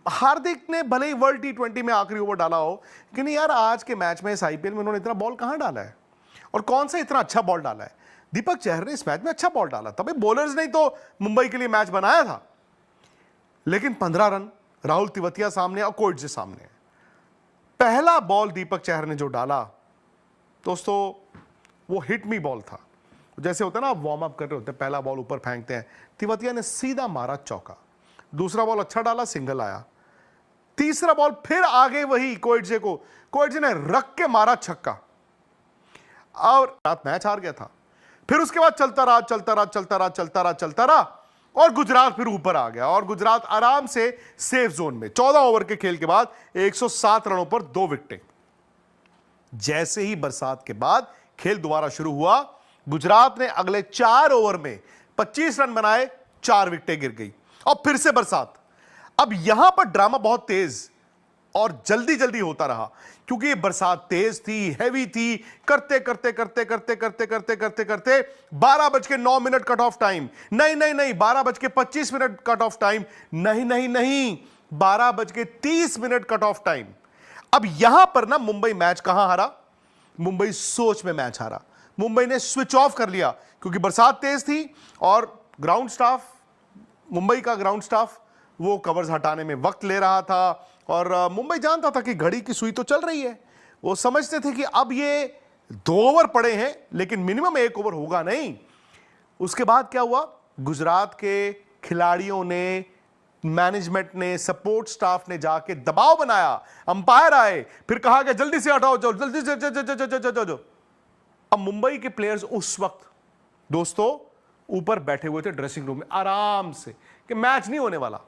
हार्दिक ने भले ही world T20 में आखिरी ओवर डाला हो, लेकिन यार आज के मैच में इस आईपीएल में उन्होंने इतना बॉल कहां डाला है और कौन सा इतना अच्छा बॉल डाला है। दीपक चहर ने इस मैच में अच्छा बॉल डाला, तभी बॉलर्स ने तो मुंबई के लिए मैच बनाया था, लेकिन 15 रन राहुल तिवतिया सामने और कोइटजे सामने। पहला बॉल दीपक चहर ने जो डाला दोस्तों, वो हिट मी बॉल था। जैसे होता है ना, वार्म अप कर रहे होते हैं, पहला बॉल ऊपर फेंकते हैं, तिवतिया ने सीधा मारा चौका। दूसरा बॉल अच्छा डाला, सिंगल आया। तीसरा बॉल फिर आगे वही कोइटजे को, कोइटजे ने रख के मारा छक्का और मैच हार गया था। फिर उसके बाद चलता रहा चलता रहा चलता रहा चलता रहा चलता रहा और गुजरात फिर ऊपर आ गया और गुजरात आराम से सेफ जोन में 14 ओवर के खेल के बाद 107 रनों पर 2 विकेटें। जैसे ही बरसात के बाद खेल दोबारा शुरू हुआ, गुजरात ने अगले 4 ओवर में 25 रन बनाए, 4 विकेटें गिर गई और फिर से बरसात। अब यहां पर ड्रामा बहुत तेज और जल्दी जल्दी होता रहा, क्योंकि ये बरसात तेज थी, हैवी थी। करते करते करते करते करते करते करते करते 12:09 कट ऑफ टाइम, नहीं नहीं नहीं 12:25 कट ऑफ टाइम, नहीं नहीं नहीं 12:30 कट ऑफ टाइम। अब यहां पर ना मुंबई मैच कहां हारा? मुंबई सोच में मैच हारा। मुंबई ने स्विच ऑफ कर लिया, क्योंकि बरसात तेज थी और ग्राउंड स्टाफ, मुंबई का ग्राउंड स्टाफ वो कवर्स हटाने में वक्त ले रहा था और मुंबई जानता था कि घड़ी की सुई तो चल रही है। वो समझते थे कि अब ये 2 ओवर पड़े हैं, लेकिन मिनिमम 1 ओवर होगा नहीं। उसके बाद क्या हुआ? गुजरात के खिलाड़ियों ने, मैनेजमेंट ने, सपोर्ट स्टाफ ने जाके दबाव बनाया, अंपायर आए, फिर कहा गया जल्दी से हटाओ, जाओ जल्दी से जाओ। अब मुंबई के प्लेयर्स उस वक्त दोस्तों ऊपर बैठे हुए थे ड्रेसिंग रूम में आराम से कि मैच नहीं होने वाला।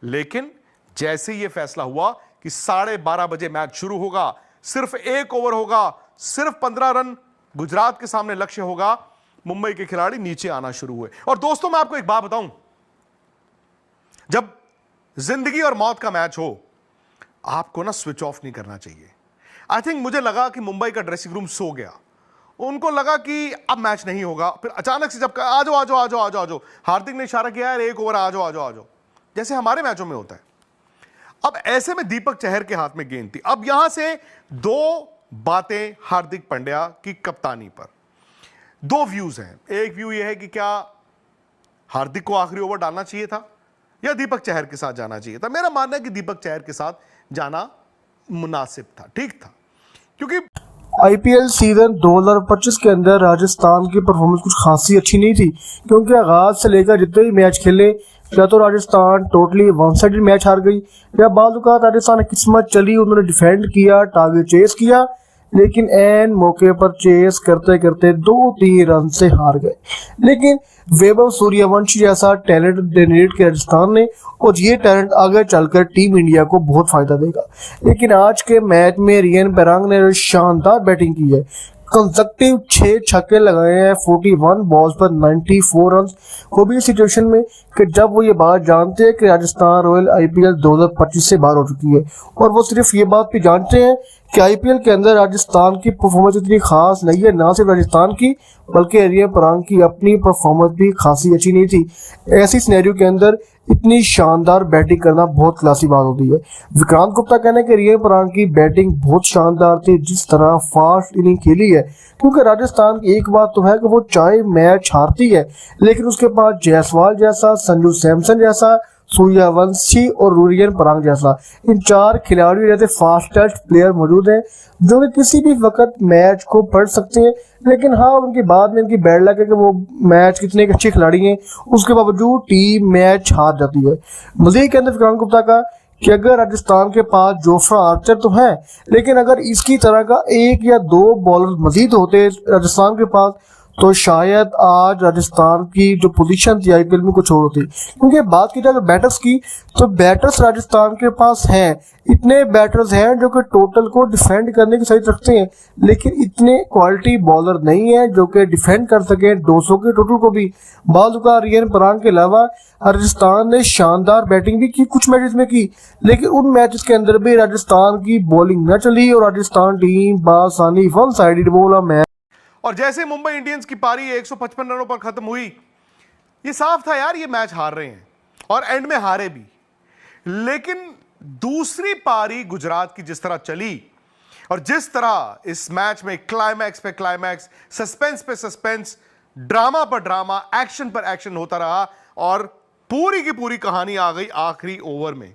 लेकिन जैसे ये फैसला हुआ कि 12:30 बजे मैच शुरू होगा, सिर्फ 1 ओवर होगा, सिर्फ 15 रन गुजरात के सामने लक्ष्य होगा, मुंबई के खिलाड़ी नीचे आना शुरू हुए। और दोस्तों मैं आपको एक बात बताऊं, जब जिंदगी और मौत का मैच हो, आपको ना स्विच ऑफ नहीं करना चाहिए। आई थिंक मुझे लगा कि मुंबई का ड्रेसिंग रूम सो गया, उनको लगा कि अब मैच नहीं होगा। फिर अचानक से जब आ जाओ आ जाओ आ जाओ आ जाओ आ जाओ, हार्दिक ने इशारा किया यार 1 ओवर आ जाओ आ जाओ आ जाओ, जैसे हमारे मैचों में होता है। अब ऐसे में दीपक चहर के हाथ में गेंद थी। अब यहां से 2 बातें हार्दिक पांड्या की कप्तानी पर, 2 व्यूज हैं। एक व्यू यह है कि क्या हार्दिक को आखिरी ओवर डालना चाहिए था या दीपक चहर के साथ जाना चाहिए था। मेरा मानना है कि दीपक चहर के साथ जाना मुनासिब था, ठीक था, क्योंकि आईपीएल सीजन 2025 के अंदर राजस्थान की परफॉर्मेंस कुछ खासी अच्छी नहीं थी, क्योंकि आगाज से लेकर जितने भी मैच खेले, या तो Rajasthan totally one sided match हार गई, या बाद राजस्थान की किस्मत चली, उन्होंने डिफेंड किया, टारगेट चेस किया, लेकिन एन मौके पर चेस करते करते 2-3 रन से हार गए। लेकिन वैभव सूर्यवंशी जैसा टैलेंट जनरेट किया राजस्थान ने, और ये टैलेंट आगे चलकर टीम इंडिया को बहुत फायदा देगा। लेकिन आज के मैच में रियन पराग ने शानदार बैटिंग की है, कंसेक्टिव 6 छक्के लगाए हैं 41 बॉल्स पर 94 रन, वो भी सिचुएशन में कि जब वो ये बात जानते हैं कि राजस्थान रॉयल आईपीएल 2025 से बाहर हो चुकी है, और वो सिर्फ ये बात भी जानते हैं कि आईपीएल के अंदर राजस्थान की परफॉर्मेंस इतनी खास नहीं है, ना सिर्फ राजस्थान की बल्कि रियन पराग की अपनी परफॉर्मेंस भी खासी अच्छी नहीं थी। ऐसी सिनेरियो के अंदर इतनी शानदार बैटिंग करना बहुत क्लासी बात होती है। विक्रांत गुप्ता कहना है कि रियन पराग की बैटिंग बहुत शानदार थी, जिस तरह फास्ट इनिंग खेली है, क्योंकि राजस्थान की एक बात तो है कि वो चाहे मैच हारती है, लेकिन उसके पास जायसवाल जैसा, संजू सैमसन जैसा, सूर्यवंशी और रियन पराग जैसा इन 4 खिलाड़ियों जैसे फास्टेस्ट प्लेयर मौजूद हैं, जो कि किसी भी वक्त मैच को पढ़ सकते हैं। लेकिन हाँ, उनकी बाद में इनकी बैड लग है कि वो मैच कितने अच्छे खिलाड़ी हैं, उसके बावजूद टीम मैच हार जाती है। मजीद के अंदर विक्रांत गुप्ता का कि अगर राजस्थान के पास जोफ्रा आर्चर तो है, लेकिन अगर इसकी तरह का 1 या 2 बॉलर मजीद होते राजस्थान के पास, तो शायद आज राजस्थान की जो पोजीशन थी आईपीएल में कुछ और होती। क्योंकि बात की जाए बैटर्स की, तो बैटर्स राजस्थान के पास हैं, इतने बैटर्स हैं जो कि टोटल को डिफेंड करने की सही रखते हैं, लेकिन इतने क्वालिटी बॉलर नहीं है जो कि डिफेंड कर सके 200 के टोटल को भी। बाजुका रियन पराग के अलावा राजस्थान ने शानदार बैटिंग भी की कुछ मैचेस में की, लेकिन उन मैचेस के अंदर भी राजस्थान की बॉलिंग न चली और राजस्थान टीम बासानी वन साइडेड बोला मैच। और जैसे मुंबई इंडियंस की पारी 155 रनों पर खत्म हुई, ये साफ था यार ये मैच हार रहे हैं और एंड में हारे भी। लेकिन दूसरी पारी गुजरात की जिस तरह चली और जिस तरह इस मैच में क्लाइमैक्स पे क्लाइमैक्स, सस्पेंस पे सस्पेंस, ड्रामा पर ड्रामा, एक्शन पर एक्शन होता रहा और पूरी की पूरी कहानी आ गई आखिरी ओवर में।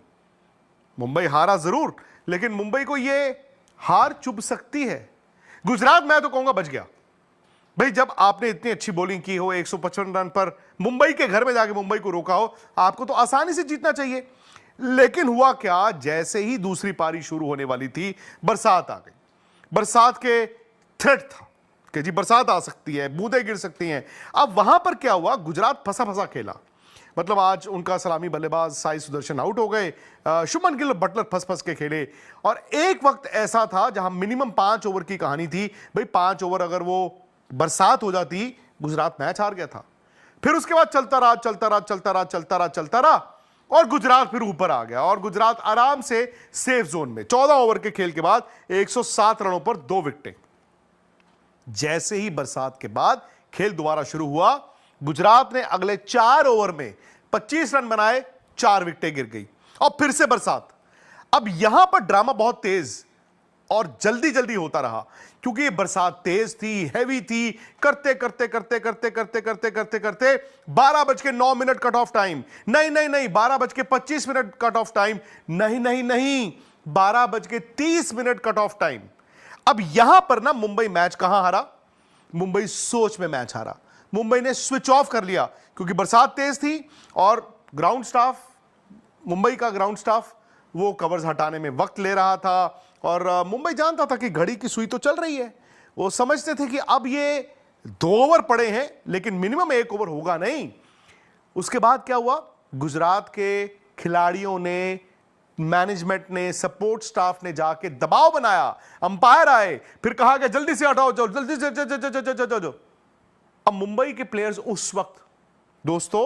मुंबई हारा जरूर, लेकिन मुंबई को यह हार चुभ सकती है। गुजरात मैं तो कहूंगा बच गया। भाई जब आपने इतनी अच्छी बॉलिंग की हो, 155 रन पर मुंबई के घर में जाके मुंबई को रोका हो, आपको तो आसानी से जीतना चाहिए। लेकिन हुआ क्या, जैसे ही दूसरी पारी शुरू होने वाली थी, बरसात आ गई। बरसात के थ्रेट था कि जी बरसात आ सकती है, बूंदें गिर सकती हैं। अब वहां पर क्या हुआ, गुजरात फंसा फंसा खेला। मतलब आज उनका सलामी बल्लेबाज साई सुदर्शन आउट हो गए, शुभमन गिल बटलर फंस फंस के खेले। और एक वक्त ऐसा था जहां मिनिमम 5 ओवर की कहानी थी। भाई 5 ओवर अगर वो बरसात हो जाती, गुजरात मैच हार गया था। फिर उसके बाद चलता रहा चलता रहा चलता रहा चलता रहा चलता रहा और गुजरात फिर ऊपर आ गया और गुजरात आराम से सेफ जोन में 14 ओवर के खेल के बाद 107 रनों पर 2 विकेटें। जैसे ही बरसात के बाद खेल दोबारा शुरू हुआ, गुजरात ने अगले 4 ओवर में 25 रन बनाए, 4 विकेटें गिर गई और फिर से बरसात। अब यहां पर ड्रामा बहुत तेज और जल्दी जल्दी होता रहा क्योंकि ये बरसात तेज थी, हैवी थी। करते करते करते करते करते करते करते करते 12:09 कट ऑफ टाइम, नहीं नहीं नहीं 12:25 कट ऑफ टाइम, नहीं नहीं नहीं 12:30 कट ऑफ टाइम। अब यहां पर ना मुंबई मैच कहां हारा, मुंबई सोच में मैच हारा। मुंबई ने स्विच ऑफ कर लिया क्योंकि बरसात तेज थी और ग्राउंड स्टाफ, मुंबई का ग्राउंड स्टाफ वो कवर्स हटाने में वक्त ले रहा था और मुंबई जानता था कि घड़ी की सुई तो चल रही है। वो समझते थे कि अब ये 2 ओवर पड़े हैं लेकिन मिनिमम 1 ओवर होगा नहीं। उसके बाद क्या हुआ, गुजरात के खिलाड़ियों ने, मैनेजमेंट ने, सपोर्ट स्टाफ ने जाके दबाव बनाया, अंपायर आए, फिर कहा गया जल्दी से हटाओ, जाओ जल्दी से जाओ। अब मुंबई के प्लेयर्स उस वक्त दोस्तों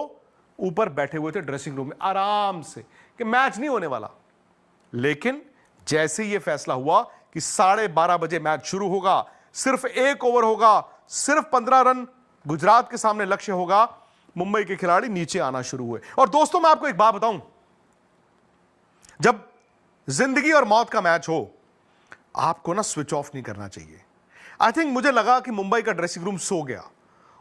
ऊपर बैठे हुए थे ड्रेसिंग रूम में आराम से कि मैच नहीं होने वाला। लेकिन जैसे यह फैसला हुआ कि 12:30 बजे मैच शुरू होगा, सिर्फ 1 ओवर होगा, सिर्फ 15 रन गुजरात के सामने लक्ष्य होगा, मुंबई के खिलाड़ी नीचे आना शुरू हुए। और दोस्तों मैं आपको एक बात बताऊं, जब जिंदगी और मौत का मैच हो, आपको ना स्विच ऑफ नहीं करना चाहिए। आई थिंक मुझे लगा कि मुंबई का ड्रेसिंग रूम सो गया,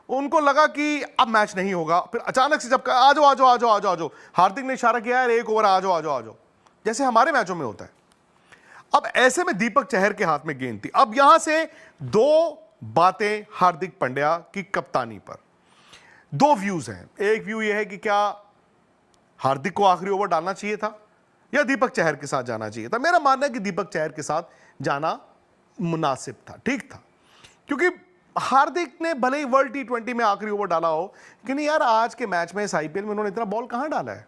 उनको लगा कि अब मैच नहीं होगा। फिर अचानक से जब आ जाओ आ जाओ आ जाओ आ जाओ आ जाओ, हार्दिक ने इशारा किया यार 1 ओवर आ जाओ आ जाओ आ जाओ, जैसे हमारे मैचों में होता है। अब ऐसे में दीपक चहर के हाथ में गेंद थी। अब यहां से 2 बातें हार्दिक पांड्या की कप्तानी पर, 2 व्यूज हैं। एक व्यू यह है कि क्या हार्दिक को आखिरी ओवर डालना चाहिए था या दीपक चहर के साथ जाना चाहिए था। मेरा मानना है कि दीपक चहर के साथ जाना मुनासिब था, ठीक था, क्योंकि हार्दिक ने भले ही वर्ल्ड T20 में आखिरी ओवर डाला हो, लेकिन यार आज के मैच में इस IPL में उन्होंने इतना बॉल कहां डाला है।